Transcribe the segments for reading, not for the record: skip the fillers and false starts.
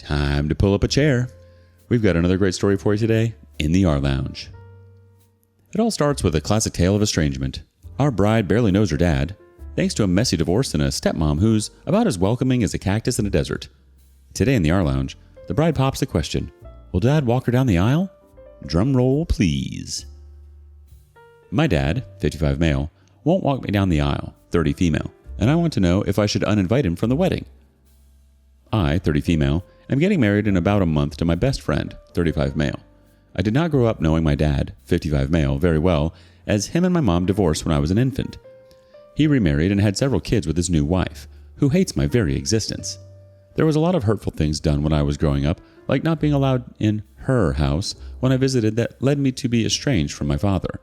Time to pull up a chair. We've got another great story for you today in the rLounge. It all starts with a classic tale of estrangement. Our bride barely knows her dad, thanks to a messy divorce and a stepmom who's about as welcoming as a cactus in a desert. Today in the rLounge, the bride pops the question, will dad walk her down the aisle? Drum roll, please. My dad, 55 male, won't walk me down the aisle, 30 female, and I want to know if I should uninvite him from the wedding. I, 30 female, am getting married in about a month to my best friend, 35 male. I did not grow up knowing my dad, 55 male, very well, as him and my mom divorced when I was an infant. He remarried and had several kids with his new wife, who hates my very existence. There was a lot of hurtful things done when I was growing up, like not being allowed in her house when I visited that led me to be estranged from my father.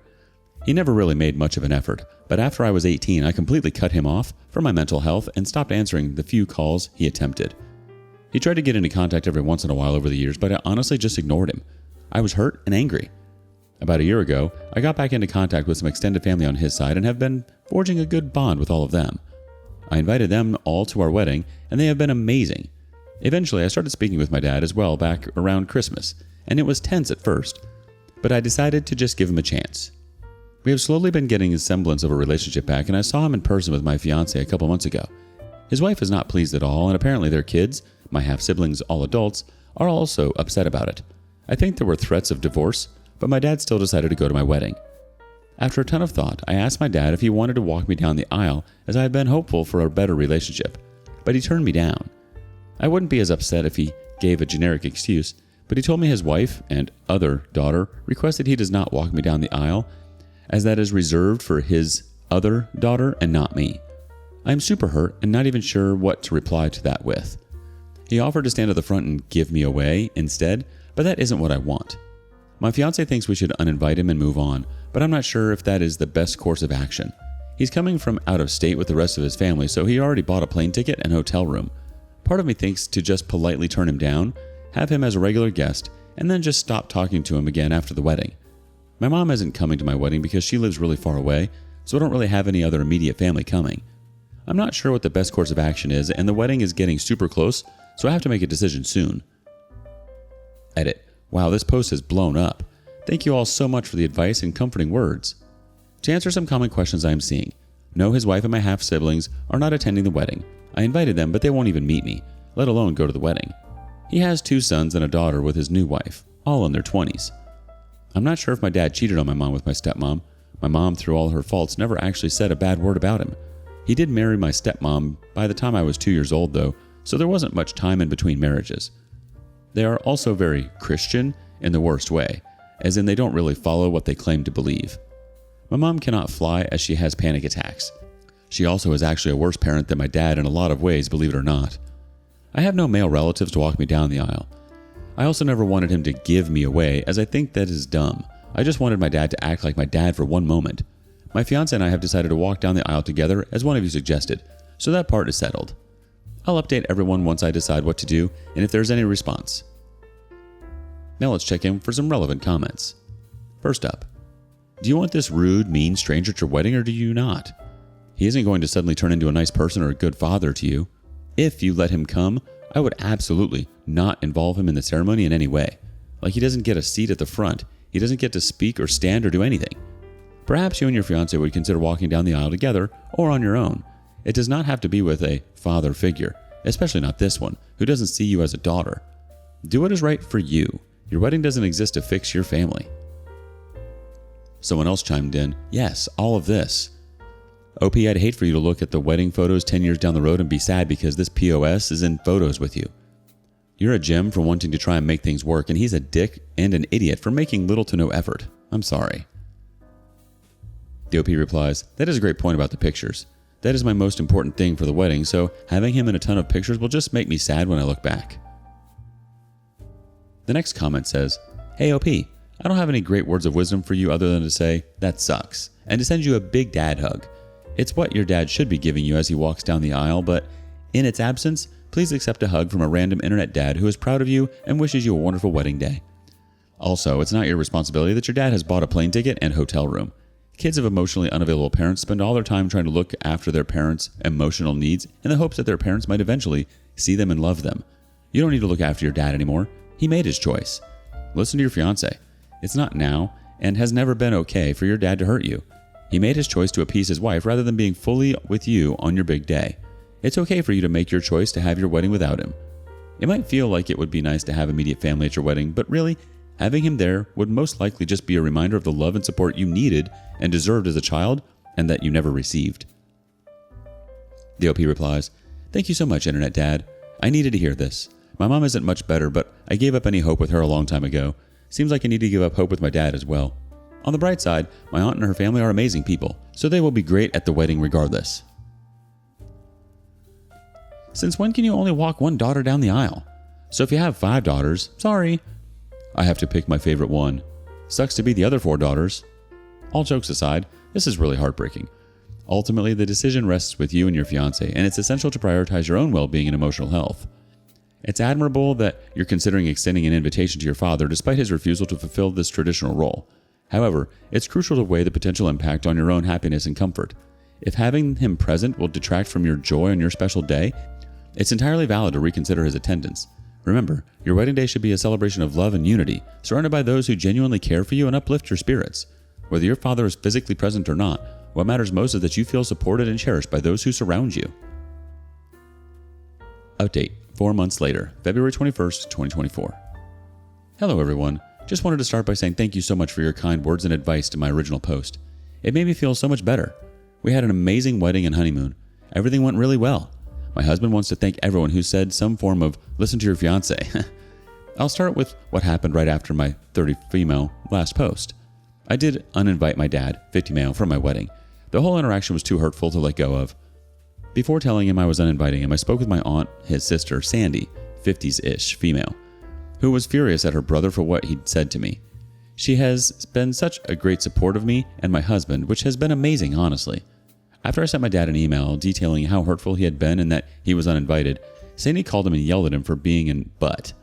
He never really made much of an effort, but after I was 18, I completely cut him off for my mental health and stopped answering the few calls he attempted. He tried to get into contact every once in a while over the years, but I honestly just ignored him. I was hurt and angry. About a year ago, I got back into contact with some extended family on his side and have been forging a good bond with all of them. I invited them all to our wedding, and they have been amazing. Eventually, I started speaking with my dad as well back around Christmas, and it was tense at first, but I decided to just give him a chance. We have slowly been getting a semblance of a relationship back, and I saw him in person with my fiance a couple months ago. His wife is not pleased at all, and apparently their kids, my half-siblings, all adults, are also upset about it. I think there were threats of divorce, but my dad still decided to go to my wedding. After a ton of thought, I asked my dad if he wanted to walk me down the aisle, as I had been hopeful for a better relationship, but he turned me down. I wouldn't be as upset if he gave a generic excuse, but he told me his wife and other daughter requested he does not walk me down the aisle, as that is reserved for his other daughter and not me. I am super hurt and not even sure what to reply to that with. He offered to stand at the front and give me away instead, but that isn't what I want. My fiance thinks we should uninvite him and move on, but I'm not sure if that is the best course of action. He's coming from out of state with the rest of his family, so he already bought a plane ticket and hotel room. Part of me thinks to just politely turn him down, have him as a regular guest, and then just stop talking to him again after the wedding. My mom isn't coming to my wedding because she lives really far away, so I don't really have any other immediate family coming. I'm not sure what the best course of action is, and the wedding is getting super close, so I have to make a decision soon. Edit. Wow, this post has blown up. Thank you all so much for the advice and comforting words. To answer some common questions I am seeing. No, his wife and my half-siblings are not attending the wedding. I invited them, but they won't even meet me, let alone go to the wedding. He has 2 sons and a daughter with his new wife, all in their 20s. I'm not sure if my dad cheated on my mom with my stepmom. My mom, through all her faults, never actually said a bad word about him. He did marry my stepmom by the time I was 2 years old, though, so there wasn't much time in between marriages. They are also very Christian in the worst way, as in they don't really follow what they claim to believe. My mom cannot fly as she has panic attacks. She also is actually a worse parent than my dad in a lot of ways, believe it or not. I have no male relatives to walk me down the aisle. I also never wanted him to give me away, as I think that is dumb. I just wanted my dad to act like my dad for one moment. My fiance and I have decided to walk down the aisle together, as one of you suggested, so that part is settled. I'll update everyone once I decide what to do and if there's any response. Now let's check in for some relevant comments. First up, do you want this rude, mean stranger at your wedding or do you not? He isn't going to suddenly turn into a nice person or a good father to you. If you let him come, I would absolutely not involve him in the ceremony in any way. Like he doesn't get a seat at the front, he doesn't get to speak or stand or do anything. Perhaps you and your fiance would consider walking down the aisle together or on your own. It does not have to be with a father figure, especially not this one, who doesn't see you as a daughter. Do what is right for you. Your wedding doesn't exist to fix your family. Someone else chimed in, yes, all of this. OP, I'd hate for you to look at the wedding photos 10 years down the road and be sad because this POS is in photos with you. You're a gem for wanting to try and make things work, and he's a dick and an idiot for making little to no effort. I'm sorry. The OP replies, that is a great point about the pictures. That is my most important thing for the wedding, so having him in a ton of pictures will just make me sad when I look back. The next comment says, hey OP, I don't have any great words of wisdom for you other than to say, that sucks, and to send you a big dad hug. It's what your dad should be giving you as he walks down the aisle, but in its absence, please accept a hug from a random internet dad who is proud of you and wishes you a wonderful wedding day. Also, it's not your responsibility that your dad has bought a plane ticket and hotel room. Kids of emotionally unavailable parents spend all their time trying to look after their parents' emotional needs in the hopes that their parents might eventually see them and love them. You don't need to look after your dad anymore. He made his choice. Listen to your fiance. It's not now and has never been okay for your dad to hurt you. He made his choice to appease his wife rather than being fully with you on your big day. It's okay for you to make your choice to have your wedding without him. It might feel like it would be nice to have immediate family at your wedding, but really, having him there would most likely just be a reminder of the love and support you needed and deserved as a child and that you never received. The OP replies, "Thank you so much, Internet Dad. I needed to hear this. My mom isn't much better, but I gave up any hope with her a long time ago. Seems like I need to give up hope with my dad as well. On the bright side, my aunt and her family are amazing people, so they will be great at the wedding regardless." Since when can you only walk one daughter down the aisle? So if you have 5 daughters, sorry. I have to pick my favorite one. Sucks to be the other 4 daughters. All jokes aside, this is really heartbreaking. Ultimately, the decision rests with you and your fiancé, and it's essential to prioritize your own well-being and emotional health. It's admirable that you're considering extending an invitation to your father despite his refusal to fulfill this traditional role. However, it's crucial to weigh the potential impact on your own happiness and comfort. If having him present will detract from your joy on your special day, it's entirely valid to reconsider his attendance. Remember, your wedding day should be a celebration of love and unity, surrounded by those who genuinely care for you and uplift your spirits. Whether your father is physically present or not, what matters most is that you feel supported and cherished by those who surround you. Update, 4 months later, February 21st, 2024. Hello everyone. Just wanted to start by saying thank you so much for your kind words and advice to my original post. It made me feel so much better. We had an amazing wedding and honeymoon. Everything went really well. My husband wants to thank everyone who said some form of listen to your fiance. I'll start with what happened right after my 30 female last post. I did uninvite my dad, 50 male, from my wedding. The whole interaction was too hurtful to let go of. Before telling him I was uninviting him, I spoke with my aunt, his sister, Sandy, 50s-ish female, who was furious at her brother for what he'd said to me. She has been such a great support of me and my husband, which has been amazing, honestly. After I sent my dad an email detailing how hurtful he had been and that he was uninvited, Sandy called him and yelled at him for being an butt.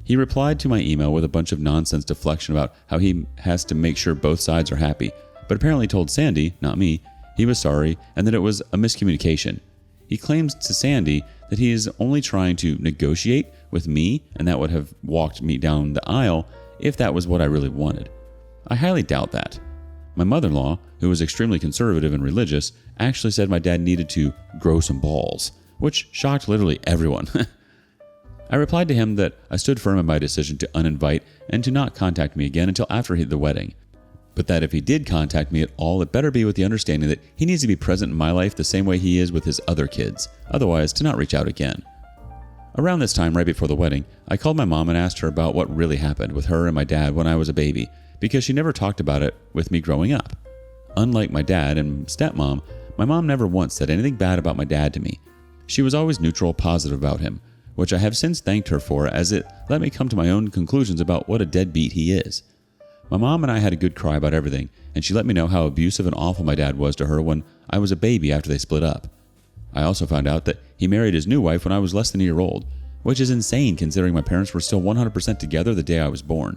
He replied to my email with a bunch of nonsense deflection about how he has to make sure both sides are happy, but apparently told Sandy, not me, he was sorry and that it was a miscommunication. He claims to Sandy that he is only trying to negotiate with me and that would have walked me down the aisle if that was what I really wanted. I highly doubt that. My mother-in-law, who was extremely conservative and religious, actually said my dad needed to grow some balls, which shocked literally everyone. I replied to him that I stood firm in my decision to uninvite and to not contact me again until after the wedding, but that if he did contact me at all, it better be with the understanding that he needs to be present in my life the same way he is with his other kids, otherwise to not reach out again. Around this time, right before the wedding, I called my mom and asked her about what really happened with her and my dad when I was a baby, because she never talked about it with me growing up. Unlike my dad and stepmom, my mom never once said anything bad about my dad to me. She was always neutral, positive about him, which I have since thanked her for as it let me come to my own conclusions about what a deadbeat he is. My mom and I had a good cry about everything, and she let me know how abusive and awful my dad was to her when I was a baby after they split up. I also found out that he married his new wife when I was less than a year old, which is insane considering my parents were still 100% together the day I was born.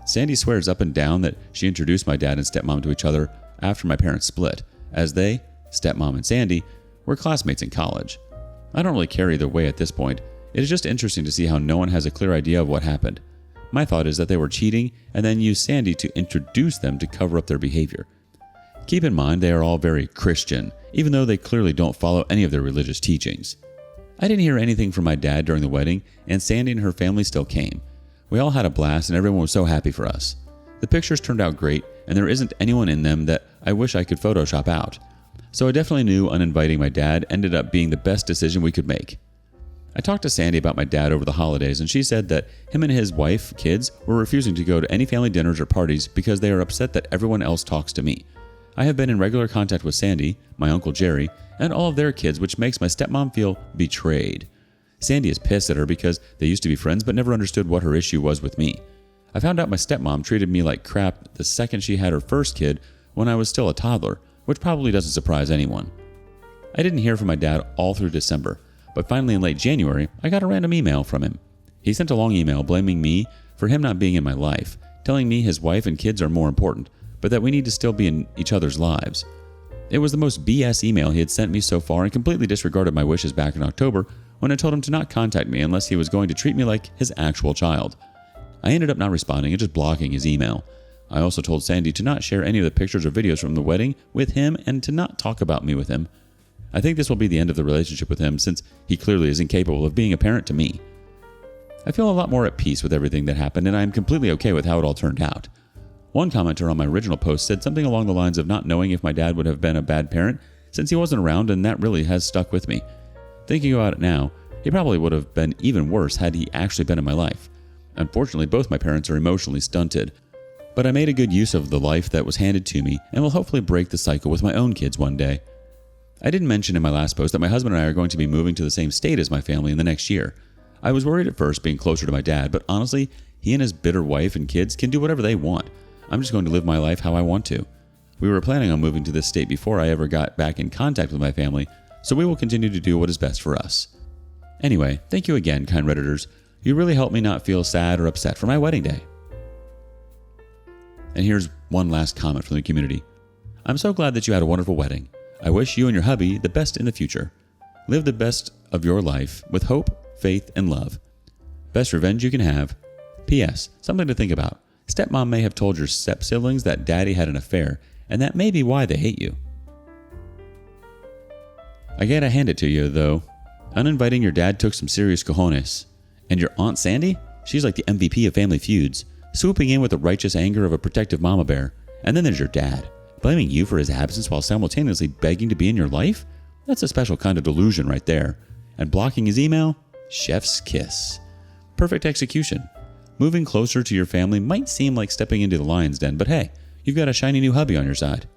Sandy swears up and down that she introduced my dad and stepmom to each other after my parents split, as they, stepmom and Sandy, were classmates in college. I don't really care either way at this point. It is just interesting to see how no one has a clear idea of what happened. My thought is that they were cheating and then used Sandy to introduce them to cover up their behavior. Keep in mind they are all very Christian, even though they clearly don't follow any of their religious teachings. I didn't hear anything from my dad during the wedding, and Sandy and her family still came. We all had a blast and everyone was so happy for us. The pictures turned out great, and there isn't anyone in them that I wish I could Photoshop out. So I definitely knew uninviting my dad ended up being the best decision we could make. I talked to Sandy about my dad over the holidays, and she said that him and his wife, kids, were refusing to go to any family dinners or parties because they are upset that everyone else talks to me. I have been in regular contact with Sandy, my uncle Jerry, and all of their kids, which makes my stepmom feel betrayed. Sandy is pissed at her because they used to be friends but never understood what her issue was with me. I found out my stepmom treated me like crap the second she had her first kid when I was still a toddler, which probably doesn't surprise anyone. I didn't hear from my dad all through December, but finally in late January, I got a random email from him. He sent a long email blaming me for him not being in my life, telling me his wife and kids are more important, but that we need to still be in each other's lives. It was the most BS email he had sent me so far and completely disregarded my wishes back in October when I told him to not contact me unless he was going to treat me like his actual child. I ended up not responding and just blocking his email. I also told Sandy to not share any of the pictures or videos from the wedding with him and to not talk about me with him. I think this will be the end of the relationship with him since he clearly is incapable of being a parent to me. I feel a lot more at peace with everything that happened, and I am completely okay with how it all turned out. One commenter on my original post said something along the lines of not knowing if my dad would have been a bad parent since he wasn't around, and that really has stuck with me. Thinking about it now, he probably would have been even worse had he actually been in my life. Unfortunately, both my parents are emotionally stunted, but I made a good use of the life that was handed to me and will hopefully break the cycle with my own kids one day. I didn't mention in my last post that my husband and I are going to be moving to the same state as my family in the next year. I was worried at first being closer to my dad, but honestly, he and his bitter wife and kids can do whatever they want. I'm just going to live my life how I want to. We were planning on moving to this state before I ever got back in contact with my family, so we will continue to do what is best for us. Anyway, thank you again, kind Redditors. You really helped me not feel sad or upset for my wedding day. And here's one last comment from the community. I'm so glad that you had a wonderful wedding. I wish you and your hubby the best in the future. Live the best of your life with hope, faith, and love. Best revenge you can have. P.S. Something to think about. Stepmom may have told your step-siblings that daddy had an affair, and that may be why they hate you. I gotta hand it to you, though. Uninviting your dad took some serious cojones. And your Aunt Sandy? She's like the MVP of family feuds, swooping in with the righteous anger of a protective mama bear. And then there's your dad, blaming you for his absence while simultaneously begging to be in your life? That's a special kind of delusion right there. And blocking his email? Chef's kiss. Perfect execution. Moving closer to your family might seem like stepping into the lion's den, but hey, you've got a shiny new hubby on your side.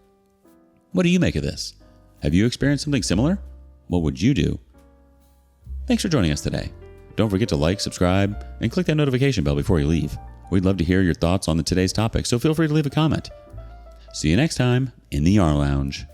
What do you make of this? Have you experienced something similar? What would you do? Thanks for joining us today. Don't forget to like, subscribe, and click that notification bell before you leave. We'd love to hear your thoughts on today's topic, so feel free to leave a comment. See you next time in the rLounge.